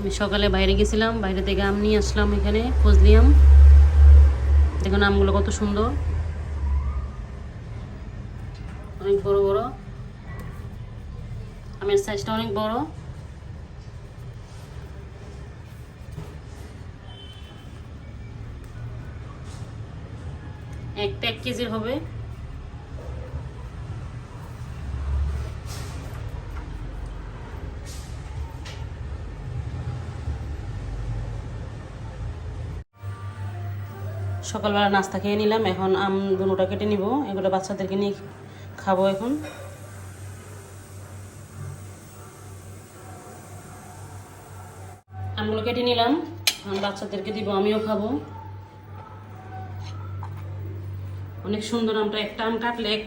আমি সকালে বাইরে গেছিলাম, বাইরে থেকে আম নিয়ে আসলাম, এখানে ফজলি আম। দেখুন আমগুলো কত সুন্দর, অনেক বড় বড়, আমের সাইজটা অনেক বড়। একটা 1 কেজির হবে। সকালবেলা নাস্তা খেয়ে নিলাম, এখন আম দুটোটা কেটে নিব, এগুলো বাচ্চাদেরকে নিয়ে খাবো। এখন আমগুলো কেটে নিলাম, বাচ্চাদেরকে দিব, আমিও খাবো। অনেক সুন্দর আমটা, একটা আম কাটলে 1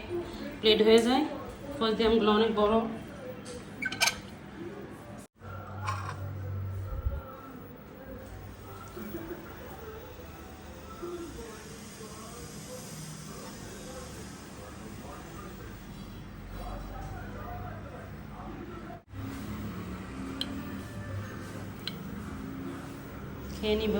প্লেট হয়ে যায়। ফজলি আমগুলো অনেক বড়। খেয়ে নিব।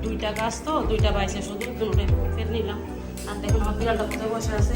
দুইটা গাছ তো, দুইটা বাইছে, শুধু দুটোটাই ফের নিলাম। আর দেখুন আমার বিড়ালটা কোথায় বসে আছে।